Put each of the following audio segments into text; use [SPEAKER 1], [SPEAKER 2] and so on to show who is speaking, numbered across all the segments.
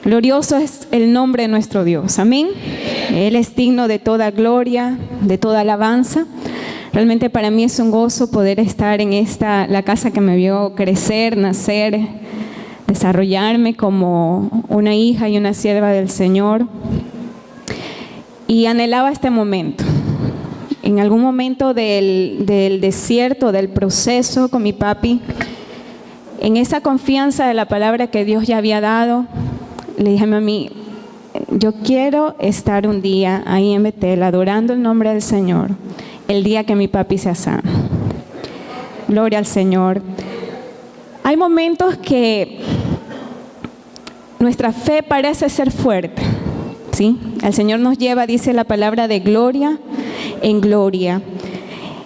[SPEAKER 1] Glorioso es el nombre de nuestro Dios. Amén. Él es digno de toda gloria, de toda alabanza. Realmente para mí es un gozo poder estar en la casa que me vio crecer, nacer, desarrollarme como una hija y una sierva del Señor. Y anhelaba este momento. En algún momento del desierto, del proceso con mi papi, en esa confianza de la palabra que Dios ya había dado, le dije a mami, yo quiero estar un día ahí en Betel adorando el nombre del Señor, el día que mi papi sea sano. Gloria al Señor. Hay momentos que nuestra fe parece ser fuerte, ¿sí? El Señor nos lleva, dice la palabra, de gloria en gloria.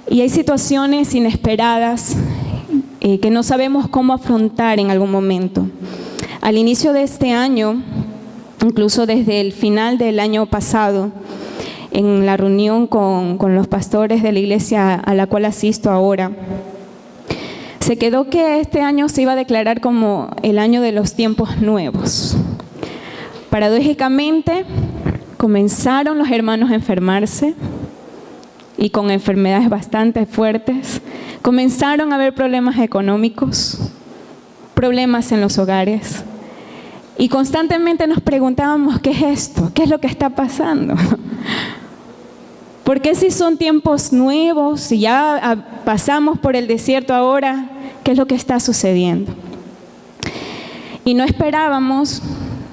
[SPEAKER 1] Y hay situaciones inesperadas que no sabemos cómo afrontar en algún momento. Al inicio de este año, incluso desde el final del año pasado, en la reunión con los pastores de la iglesia a la cual asisto ahora, se quedó que este año se iba a declarar como el año de los tiempos nuevos. Paradójicamente, comenzaron los hermanos a enfermarse y con enfermedades bastante fuertes. Comenzaron a haber problemas económicos, problemas en los hogares. Y constantemente nos preguntábamos, ¿qué es esto? ¿Qué es lo que está pasando? ¿Por qué si son tiempos nuevos, si ya pasamos por el desierto ahora, qué es lo que está sucediendo? Y no esperábamos,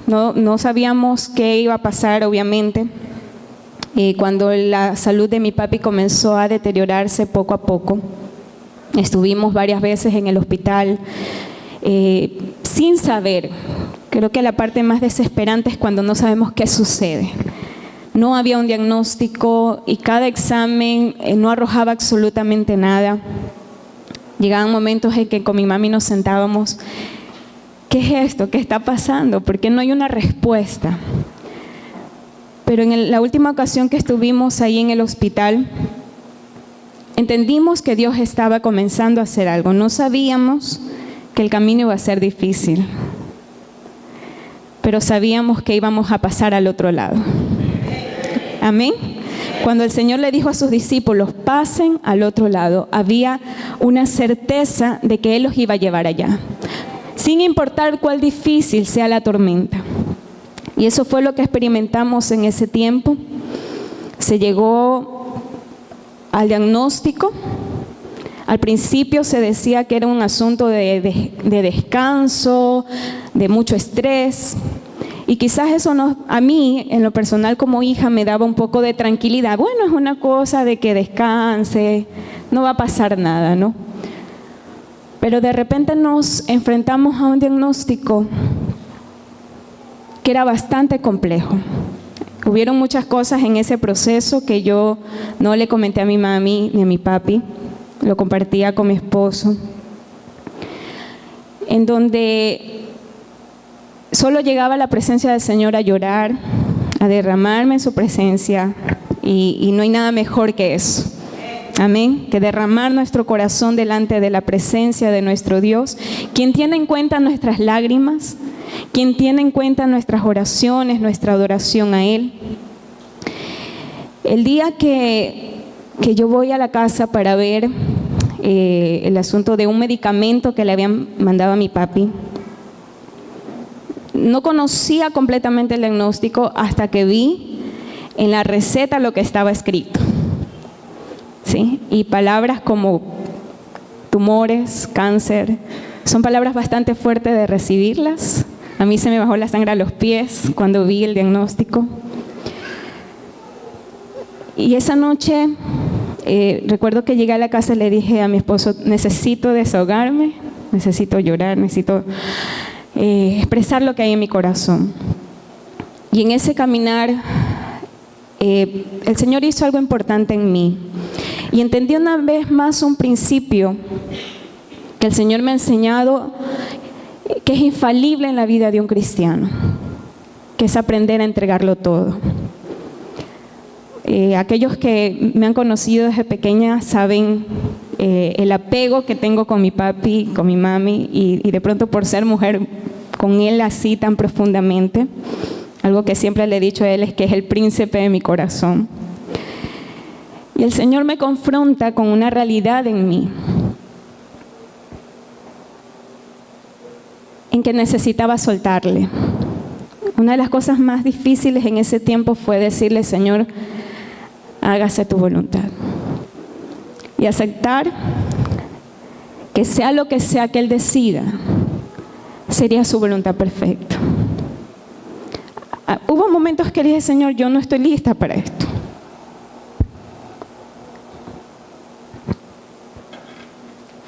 [SPEAKER 1] no sabíamos qué iba a pasar, obviamente. Cuando la salud de mi papi comenzó a deteriorarse poco a poco, estuvimos varias veces en el hospital sin saber. Creo que la parte más desesperante es cuando no sabemos qué sucede. No había un diagnóstico y cada examen no arrojaba absolutamente nada. Llegaban momentos en que con mi mami nos sentábamos, ¿qué es esto? ¿Qué está pasando? ¿Por qué no hay una respuesta? Pero en la última ocasión que estuvimos ahí en el hospital, entendimos que Dios estaba comenzando a hacer algo. No sabíamos que el camino iba a ser difícil, pero sabíamos que íbamos a pasar al otro lado. Amén. Cuando el Señor le dijo a sus discípulos, pasen al otro lado, había una certeza de que Él los iba a llevar allá, sin importar cuál difícil sea la tormenta. Y eso fue lo que experimentamos en ese tiempo. Se llegó al diagnóstico. Al principio se decía que era un asunto de descanso, de mucho estrés. Y quizás eso a mí, en lo personal como hija, me daba un poco de tranquilidad. Bueno, es una cosa de que descanse, no va a pasar nada, ¿no? Pero de repente nos enfrentamos a un diagnóstico que era bastante complejo. Hubieron muchas cosas en ese proceso que yo no le comenté a mi mami ni a mi papi, lo compartía con mi esposo, en donde solo llegaba a la presencia del Señor a llorar, a derramarme en su presencia, y no hay nada mejor que eso. Amén, que derramar nuestro corazón delante de la presencia de nuestro Dios, quien tiene en cuenta nuestras lágrimas, quien tiene en cuenta nuestras oraciones, nuestra adoración a Él. El día que yo voy a la casa para ver el asunto de un medicamento que le habían mandado a mi papi, no conocía completamente el diagnóstico hasta que vi en la receta lo que estaba escrito, ¿sí? Y palabras como tumores, cáncer, son palabras bastante fuertes de recibirlas. A mí se me bajó la sangre a los pies cuando vi el diagnóstico. Y esa noche, recuerdo que llegué a la casa y le dije a mi esposo, necesito desahogarme, necesito llorar, necesito expresar lo que hay en mi corazón. Y en ese caminar, el Señor hizo algo importante en mí. Y entendí una vez más un principio que el Señor me ha enseñado, que es infalible en la vida de un cristiano, que es aprender a entregarlo todo. Aquellos que me han conocido desde pequeña saben el apego que tengo con mi papi, con mi mami, y de pronto por ser mujer con Él así tan profundamente. Algo que siempre le he dicho a Él es que es el príncipe de mi corazón. Y el Señor me confronta con una realidad en mí, en que necesitaba soltarle. Una de las cosas más difíciles en ese tiempo fue decirle: Señor, hágase tu voluntad. Y aceptar que sea lo que sea que Él decida, sería su voluntad perfecta. Hubo momentos que dije: Señor, yo no estoy lista para esto.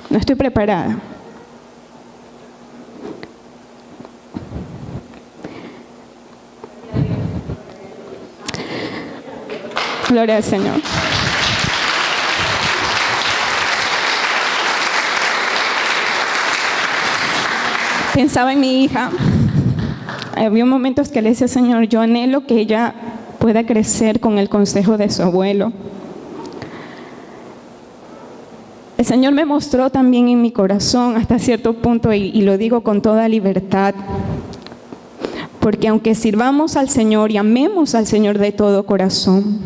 [SPEAKER 1] No estoy preparada. Gloria al Señor. Pensaba en mi hija. Había momentos que le decía: Señor, yo anhelo que ella pueda crecer con el consejo de su abuelo. El Señor me mostró también en mi corazón hasta cierto punto, y lo digo con toda libertad, porque aunque sirvamos al Señor y amemos al Señor de todo corazón,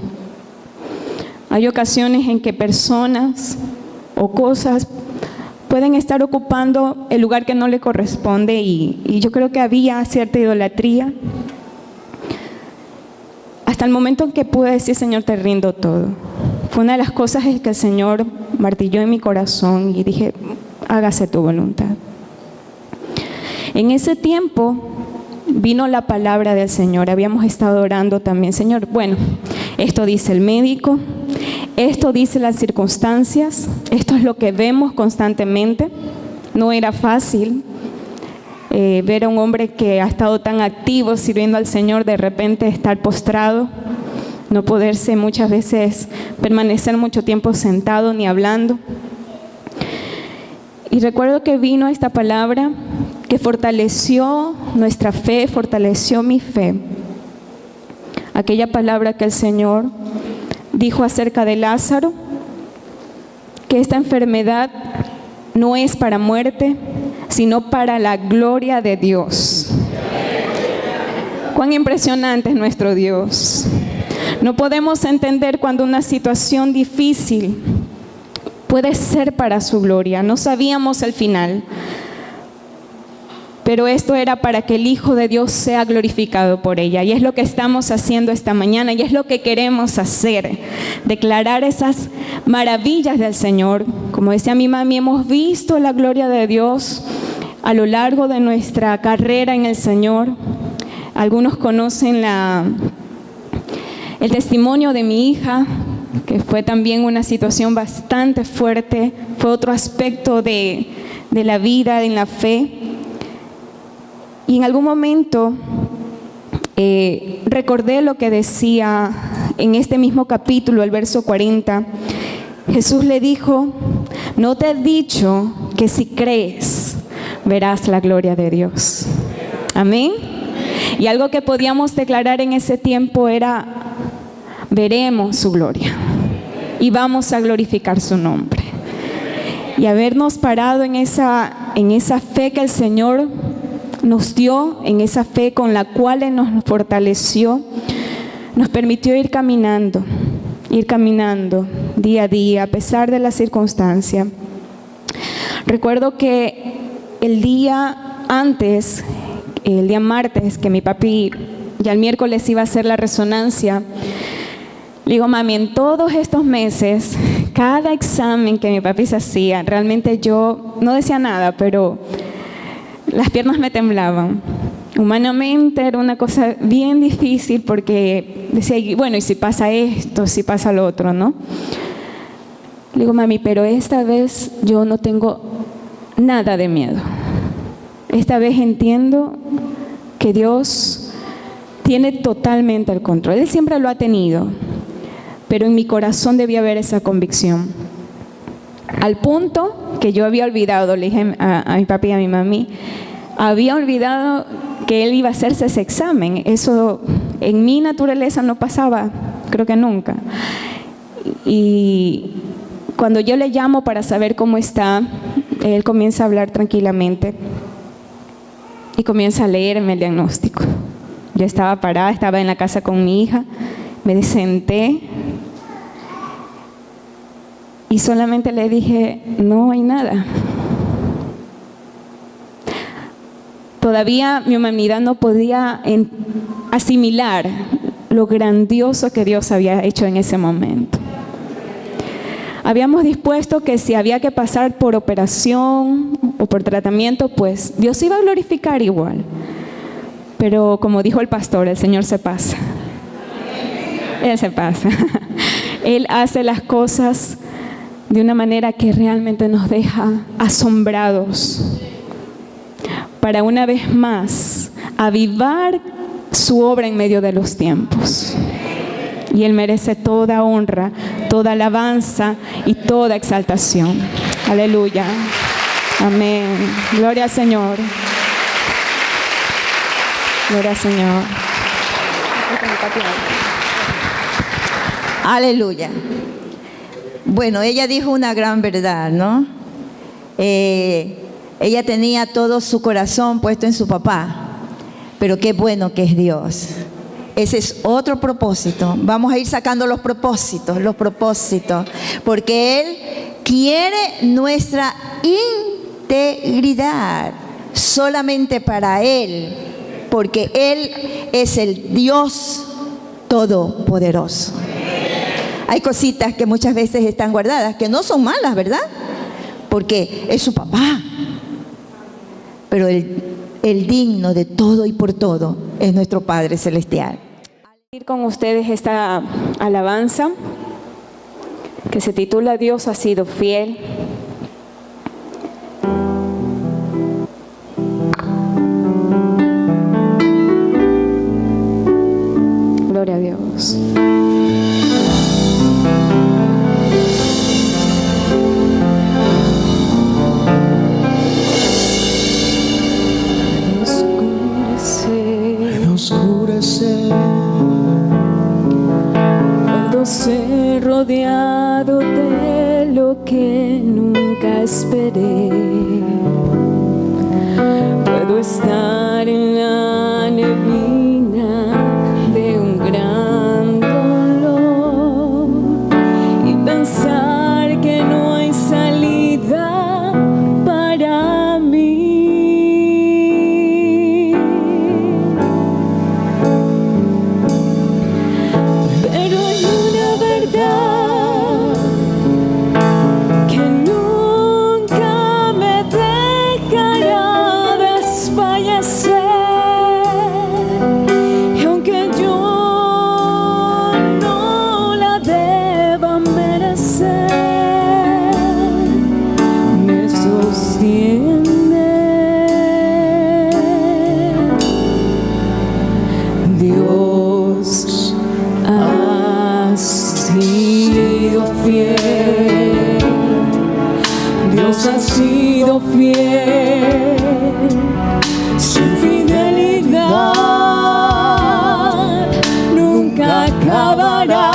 [SPEAKER 1] hay ocasiones en que personas o cosas pueden estar ocupando el lugar que no le corresponde, y yo creo que había cierta idolatría. Hasta el momento en que pude decir: Señor, te rindo todo. Fue una de las cosas que el Señor martilló en mi corazón y dije: hágase tu voluntad. En ese tiempo vino la palabra del Señor. Habíamos estado orando también: Señor, bueno, esto dice el médico, esto dice las circunstancias, esto es lo que vemos constantemente. No era fácil ver a un hombre que ha estado tan activo sirviendo al Señor de repente estar postrado, no poderse muchas veces permanecer mucho tiempo sentado ni hablando. Y recuerdo que vino esta palabra que fortaleció nuestra fe, fortaleció mi fe. Aquella palabra que el Señor dijo acerca de Lázaro, que esta enfermedad no es para muerte, sino para la gloria de Dios. Cuán impresionante es nuestro Dios. No podemos entender cuando una situación difícil puede ser para su gloria. No sabíamos el final, pero esto era para que el Hijo de Dios sea glorificado por ella. Y es lo que estamos haciendo esta mañana, y es lo que queremos hacer: declarar esas maravillas del Señor. Como decía mi mami, hemos visto la gloria de Dios a lo largo de nuestra carrera en el Señor. Algunos conocen el testimonio de mi hija, que fue también una situación bastante fuerte, fue otro aspecto de la vida, en la fe. Y en algún momento recordé lo que decía en este mismo capítulo, el verso 40. Jesús le dijo: no te he dicho que si crees verás la gloria de Dios. Amén. Y algo que podíamos declarar en ese tiempo era: veremos su gloria y vamos a glorificar su nombre. Y habernos parado en esa fe que el Señor nos dio, en esa fe con la cual Él nos fortaleció, nos permitió ir caminando día a día, a pesar de la circunstancia. Recuerdo que el día martes, que mi papi ya el miércoles iba a hacer la resonancia, le digo: mami, en todos estos meses, cada examen que mi papi se hacía, realmente yo no decía nada, pero las piernas me temblaban. Humanamente era una cosa bien difícil, porque decía: bueno, ¿y si pasa esto, si pasa lo otro, no? Le digo: mami, pero esta vez yo no tengo nada de miedo. Esta vez entiendo que Dios tiene totalmente el control. Él siempre lo ha tenido, pero en mi corazón debía haber esa convicción. Al punto que yo había olvidado, le dije a mi papi y a mi mami, había olvidado que él iba a hacerse ese examen. Eso en mi naturaleza no pasaba, creo que nunca. Y cuando yo le llamo para saber cómo está, él comienza a hablar tranquilamente. y comienza a leerme el diagnóstico. Yo estaba parada, estaba en la casa con mi hija, me senté y solamente le dije, no hay nada. Todavía mi humanidad no podía asimilar lo grandioso que Dios había hecho en ese momento. Habíamos dispuesto que si había que pasar por operación o por tratamiento, pues Dios iba a glorificar igual. Pero como dijo el pastor, el Señor se pasa. Él se pasa. Él hace las cosas de una manera que realmente nos deja asombrados, para una vez más avivar su obra en medio de los tiempos. Y Él merece toda honra, toda alabanza y toda exaltación. Aleluya. Amén. Gloria al Señor. Gloria al Señor.
[SPEAKER 2] Aleluya. Bueno, ella dijo una gran verdad, ¿no? Ella tenía todo su corazón puesto en su papá, pero qué bueno que es Dios. Ese es otro propósito. Vamos a ir sacando los propósitos, porque Él quiere nuestra integridad solamente para Él, porque Él es el Dios todopoderoso. Hay cositas que muchas veces están guardadas, que no son malas, ¿verdad? Porque es su papá. Pero el digno de todo y por todo es nuestro Padre Celestial.
[SPEAKER 1] Ir con ustedes esta alabanza que se titula Dios ha sido fiel. Gloria a Dios.
[SPEAKER 3] Puedo ser rodeado de lo que nunca esperé. Puedo estar en la neblina de un gran dolor y pensar que no hay salida para mí. Dios ha sido fiel, Dios ha sido fiel, su fidelidad nunca acabará,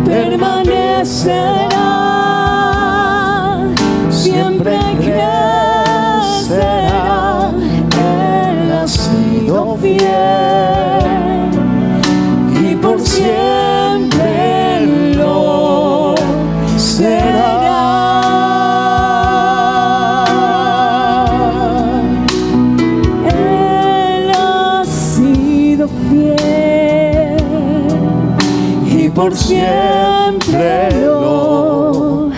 [SPEAKER 3] permanecerá, siempre crecerá. Él ha sido fiel y por siempre lo será. Él ha sido fiel y por siempre lo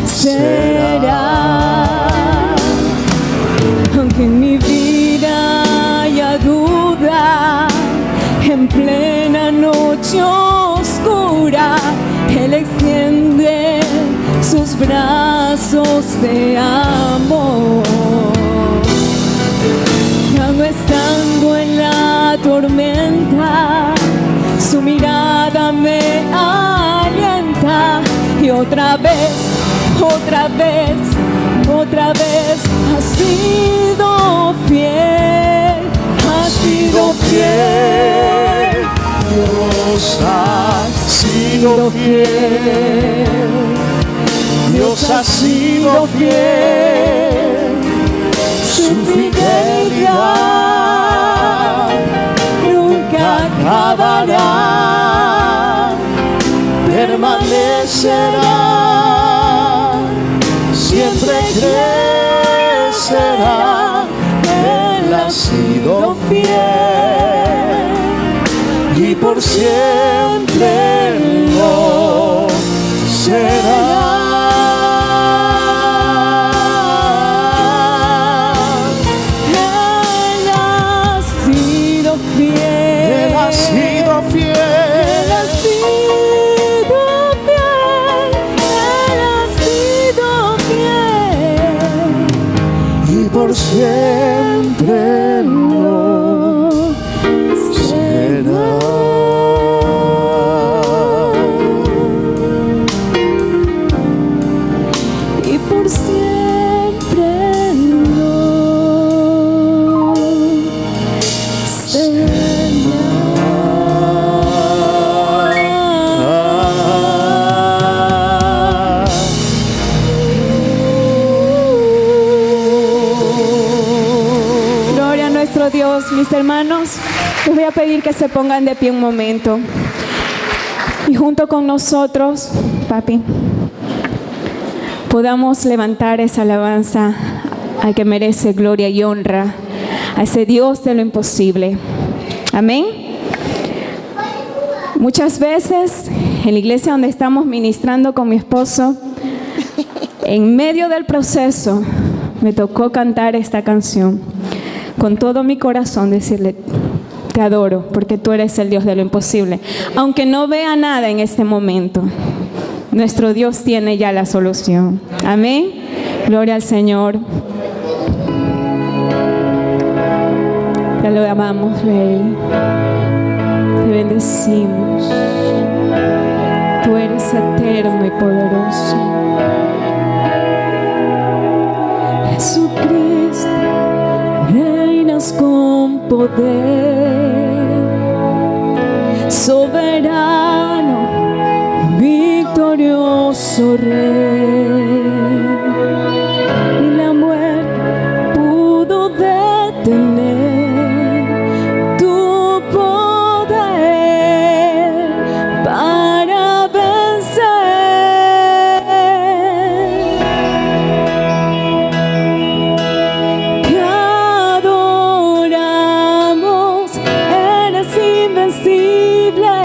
[SPEAKER 3] será. Aunque en mi vida haya duda, en plena noche oscura, Él extiende sus brazos de amor. Ya no estando en la tormenta, su mirada me alienta y otra vez ha sido fiel, ha sido fiel.
[SPEAKER 4] Dios ha sido fiel, Dios ha sido fiel,
[SPEAKER 3] Su fidelidad nunca acabará,
[SPEAKER 4] permanecerá, siempre crecerá. Él ha sido fiel y por siempre lo será.
[SPEAKER 3] Él ha sido fiel.
[SPEAKER 4] Él ha sido fiel.
[SPEAKER 3] Él ha sido fiel. Él ha sido fiel.
[SPEAKER 4] Y por siempre lo será.
[SPEAKER 3] Y por siempre lo
[SPEAKER 1] Gloria a nuestro Dios, mis hermanos. Les voy a pedir que se pongan de pie un momento. Y junto con nosotros, papi, podamos levantar esa alabanza al que merece gloria y honra, a ese Dios de lo imposible. Amén. Muchas veces en la iglesia donde estamos ministrando con mi esposo, en medio del proceso me tocó cantar esta canción. Con todo mi corazón decirle, te adoro porque tú eres el Dios de lo imposible. Aunque no vea nada en este momento, nuestro Dios tiene ya la solución. Amén. Gloria al Señor. Te lo amamos, Rey. Te bendecimos. Tú eres eterno y poderoso.
[SPEAKER 3] Jesucristo, reinas con poder, soberano, victorioso Rey. Ni la muerte pudo detener tu poder para vencer. Te adoramos, eres invencible,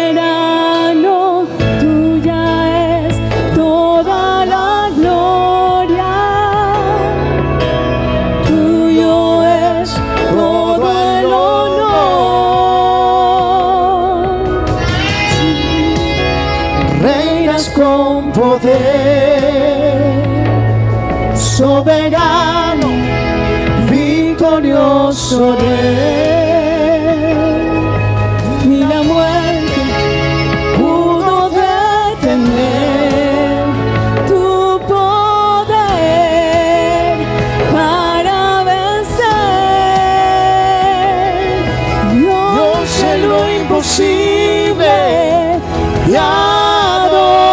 [SPEAKER 3] soberano, tuya es toda la gloria, tuyo es todo el honor.
[SPEAKER 4] Reinas con poder, soberano, victorioso Rey.
[SPEAKER 3] Ni la muerte pudo detener tu poder para vencer.
[SPEAKER 4] Dios en lo imposible, te adoramos,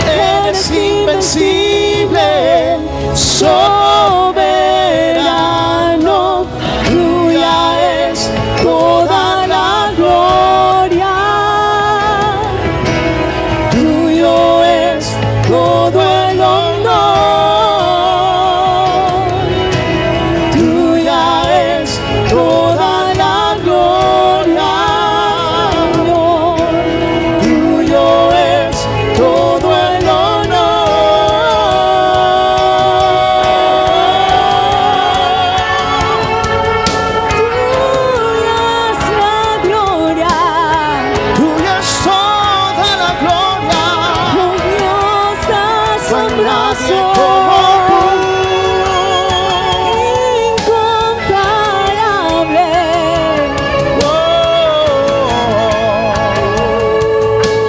[SPEAKER 4] eres invencible, soberano, tuya es toda la gloria, tuyo es todo el honor, tuya es toda la gloria, tuyo es todo el
[SPEAKER 3] Tuya es la gloria,
[SPEAKER 4] tuya es toda la gloria.
[SPEAKER 3] oh Dios
[SPEAKER 4] Nadie
[SPEAKER 3] asombroso,
[SPEAKER 4] como tú.
[SPEAKER 3] incomparable.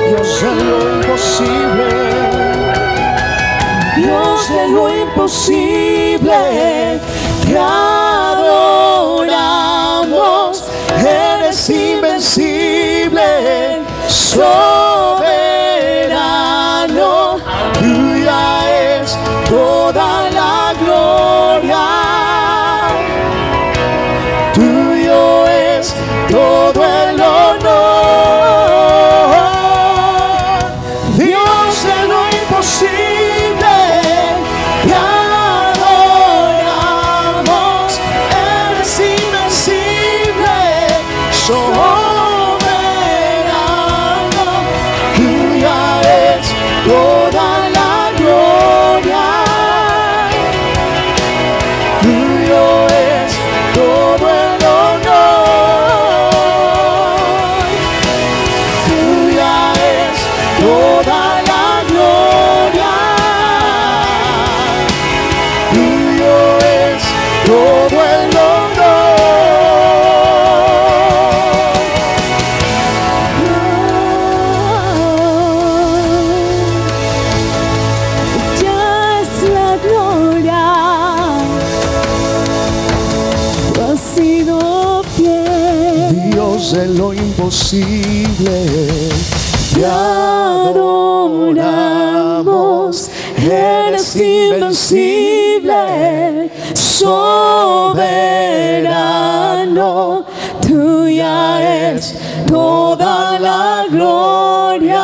[SPEAKER 4] Dios en lo imposible, Dios en lo imposible, te adoramos, eres invencible, soberano, tuya es todo el honor.
[SPEAKER 3] Ya es la gloria, tú has sido fiel.
[SPEAKER 4] Dios de lo imposible, te adoramos. Eres invencible, soberano. Tuya es toda la gloria.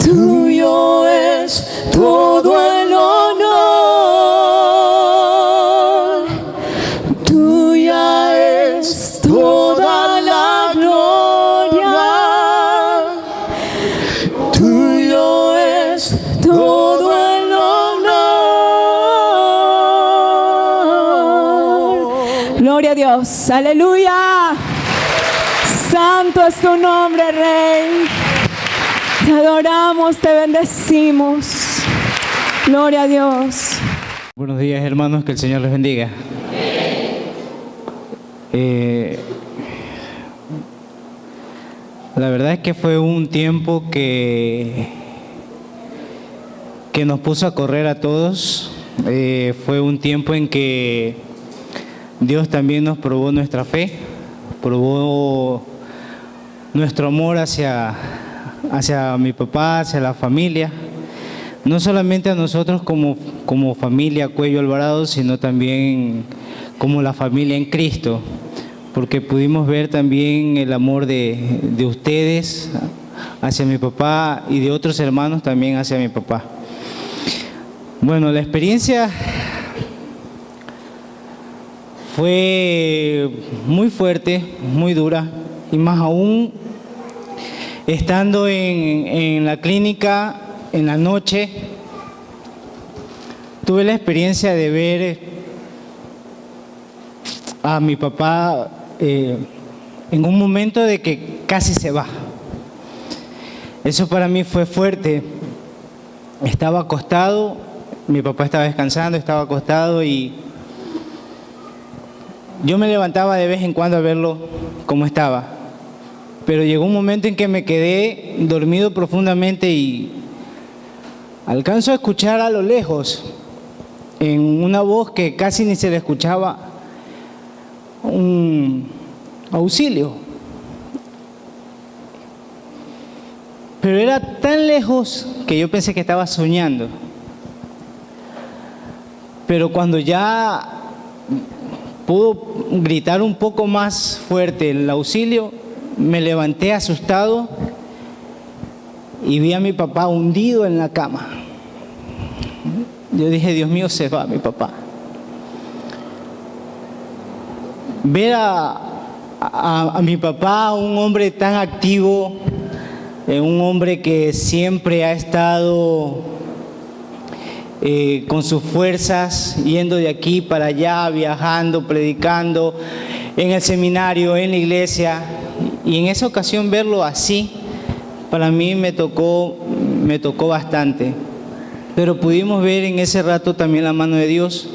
[SPEAKER 4] Tuyo es todo el honor. Tuya es toda la gloria. Tuyo es todo el honor.
[SPEAKER 1] Gloria a Dios, aleluya. Santo es tu nombre, Rey. Te adoramos, te bendecimos. Gloria a Dios.
[SPEAKER 5] Buenos días, hermanos, que el Señor les bendiga. La verdad es que fue un tiempo que nos puso a correr a todos. Fue un tiempo en que Dios también nos probó nuestra fe, probó nuestro amor hacia mi papá, hacia la familia. No solamente a nosotros como familia Cuello Alvarado, sino también como la familia en Cristo, porque pudimos ver también el amor de ustedes hacia mi papá y de otros hermanos también hacia mi papá. Bueno, la experiencia fue muy fuerte, muy dura, y más aún estando en la clínica en la noche, tuve la experiencia de ver a mi papá en un momento de que casi se va. Eso para mí fue fuerte. Estaba acostado, mi papá estaba descansando, estaba acostado y yo me levantaba de vez en cuando a verlo cómo estaba. Pero llegó un momento en que me quedé dormido profundamente y alcanzo a escuchar a lo lejos, en una voz que casi ni se le escuchaba, un auxilio. Pero era tan lejos que yo pensé que estaba soñando. Pero cuando ya pudo gritar un poco más fuerte el auxilio, me levanté asustado y vi a mi papá hundido en la cama. Yo dije, Dios mío, se va mi papá. Ver a mi papá, un hombre tan activo, un hombre que siempre ha estado con sus fuerzas, yendo de aquí para allá, viajando, predicando, en el seminario, en la iglesia, y en esa ocasión verlo así, para mí me tocó bastante. Pero pudimos ver en ese rato también la mano de Dios,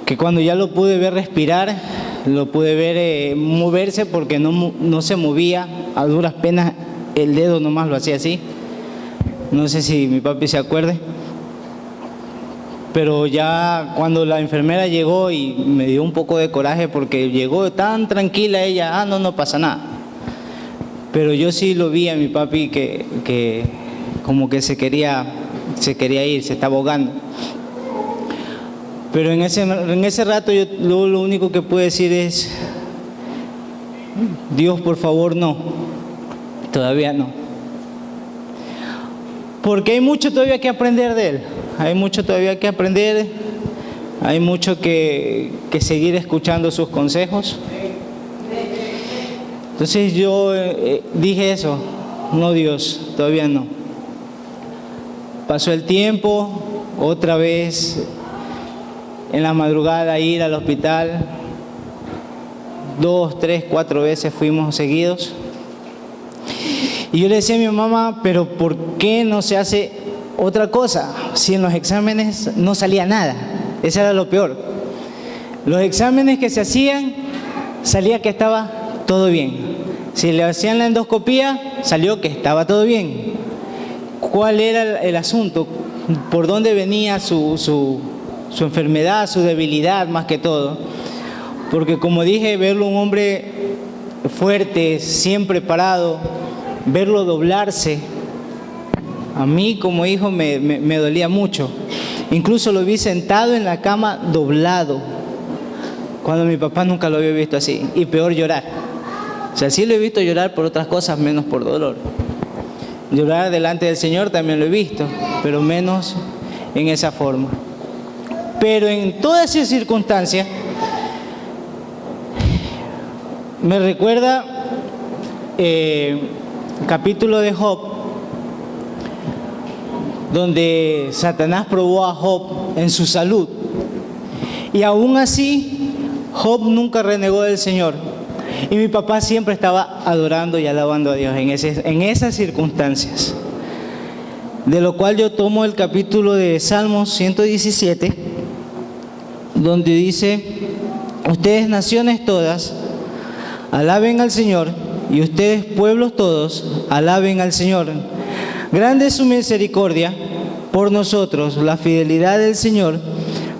[SPEAKER 5] que cuando ya lo pude ver respirar, lo pude ver moverse, porque no se movía, a duras penas el dedo nomás lo hacía así. No sé si mi papi se acuerde. Pero ya cuando la enfermera llegó y me dio un poco de coraje porque llegó tan tranquila ella, no pasa nada. Pero yo sí lo vi a mi papi que como que se quería ir, se estaba ahogando. Pero en ese rato yo lo único que pude decir es, Dios, por favor, no, todavía no. Porque hay mucho todavía que aprender de Él. Hay mucho todavía que aprender, hay mucho que seguir escuchando sus consejos. Entonces yo dije eso, no Dios, todavía no. Pasó el tiempo, otra vez en la madrugada ir al hospital, 2, 3, 4 veces fuimos seguidos. Y yo le decía a mi mamá, pero ¿por qué no se hace otra cosa? Si en los exámenes no salía nada. Eso era lo peor. Los exámenes que se hacían, salía que estaba todo bien. Si le hacían la endoscopía, salió que estaba todo bien. ¿Cuál era el asunto? ¿Por dónde venía su enfermedad, su debilidad más que todo? Porque como dije, verlo un hombre fuerte, siempre parado, verlo doblarse, a mí como hijo me dolía mucho. Incluso lo vi sentado en la cama doblado, cuando mi papá nunca lo había visto así. Y peor, llorar. O sea, sí lo he visto llorar por otras cosas, menos por dolor. Llorar delante del Señor también lo he visto, pero menos en esa forma. Pero en todas esas circunstancias, me recuerda el capítulo de Job, donde Satanás probó a Job en su salud. Y aún así, Job nunca renegó del Señor. Y mi papá siempre estaba adorando y alabando a Dios en esas circunstancias. De lo cual yo tomo el capítulo de Salmos 117, donde dice: ustedes naciones todas, alaben al Señor, y ustedes pueblos todos, alaben al Señor. Grande es su misericordia por nosotros, la fidelidad del Señor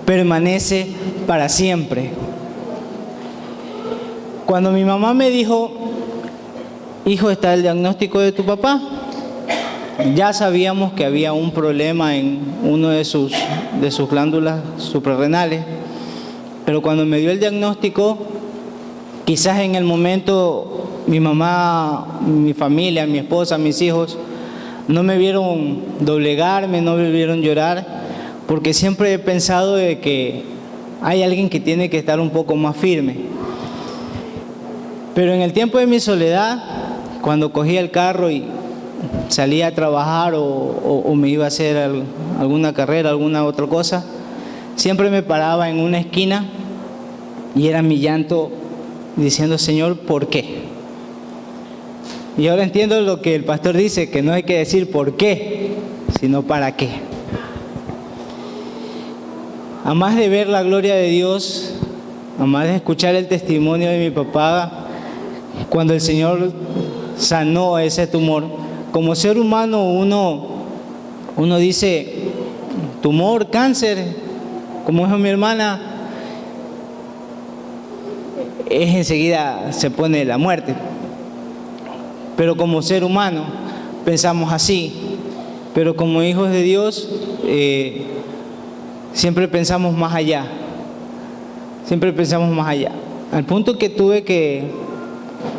[SPEAKER 5] permanece para siempre. Cuando mi mamá me dijo: hijo, está el diagnóstico de tu papá, ya sabíamos que había un problema en uno de sus glándulas suprarrenales. Pero cuando me dio el diagnóstico, quizás en el momento mi mamá, mi familia, mi esposa, mis hijos no me vieron doblegarme, no me vieron llorar, porque siempre he pensado de que hay alguien que tiene que estar un poco más firme. Pero en el tiempo de mi soledad, cuando cogía el carro y salía a trabajar o me iba a hacer alguna carrera, alguna otra cosa, siempre me paraba en una esquina y era mi llanto diciendo: Señor, ¿por qué? Y ahora entiendo lo que el pastor dice, que no hay que decir por qué, sino para qué. A más de ver la gloria de Dios, a más de escuchar el testimonio de mi papá, cuando el Señor sanó ese tumor, como ser humano uno dice: tumor, cáncer, como dijo mi hermana, es enseguida se pone la muerte. Pero como ser humano pensamos así, pero como hijos de Dios siempre pensamos más allá, al punto que tuve que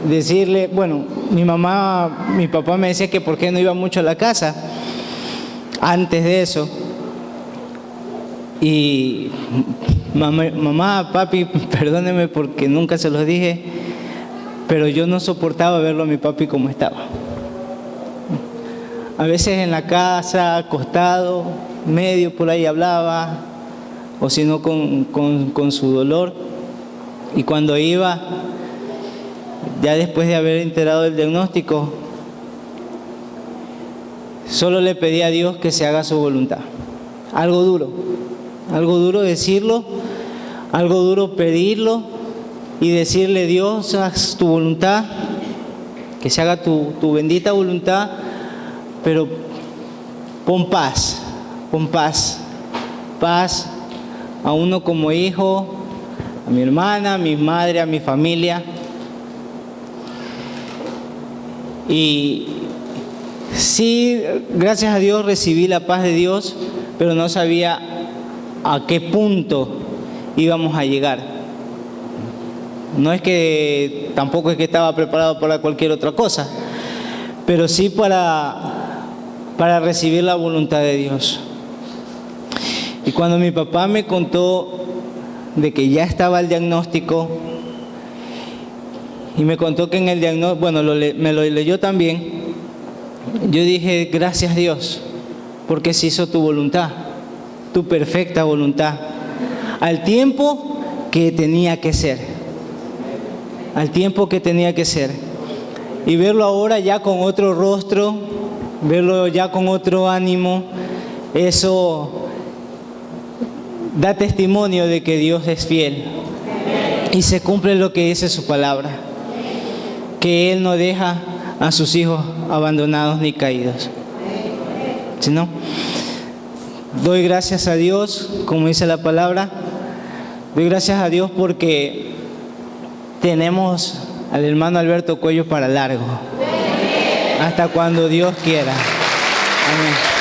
[SPEAKER 5] decirle, bueno, mi papá me decía que por qué no iba mucho a la casa antes de eso, y mamá, papi, perdónenme porque nunca se los dije, pero yo no soportaba verlo a mi papi como estaba. A veces en la casa, acostado, medio por ahí hablaba, o si no con su dolor. Y cuando iba, ya después de haber enterado del diagnóstico, solo le pedí a Dios que se haga su voluntad. Algo duro decirlo, algo duro pedirlo y decirle: Dios, haz tu voluntad, que se haga tu bendita voluntad, pero pon paz a uno como hijo, a mi hermana, a mi madre, a mi familia. Y sí, gracias a Dios recibí la paz de Dios, pero no sabía a qué punto íbamos a llegar. Tampoco es que estaba preparado para cualquier otra cosa, pero sí para recibir la voluntad de Dios. Y cuando mi papá me contó de que ya estaba el diagnóstico, y me contó que en el diagnóstico, bueno, me lo leyó también, yo dije: gracias Dios, porque se hizo tu voluntad, tu perfecta voluntad, al tiempo que tenía que ser. Y verlo ahora ya con otro rostro, verlo ya con otro ánimo, eso da testimonio de que Dios es fiel y se cumple lo que dice su palabra, que Él no deja a sus hijos abandonados ni caídos. ¿No? Doy gracias a Dios, como dice la palabra, doy gracias a Dios porque tenemos al hermano Alberto Cuello para largo, hasta cuando Dios quiera. Amén.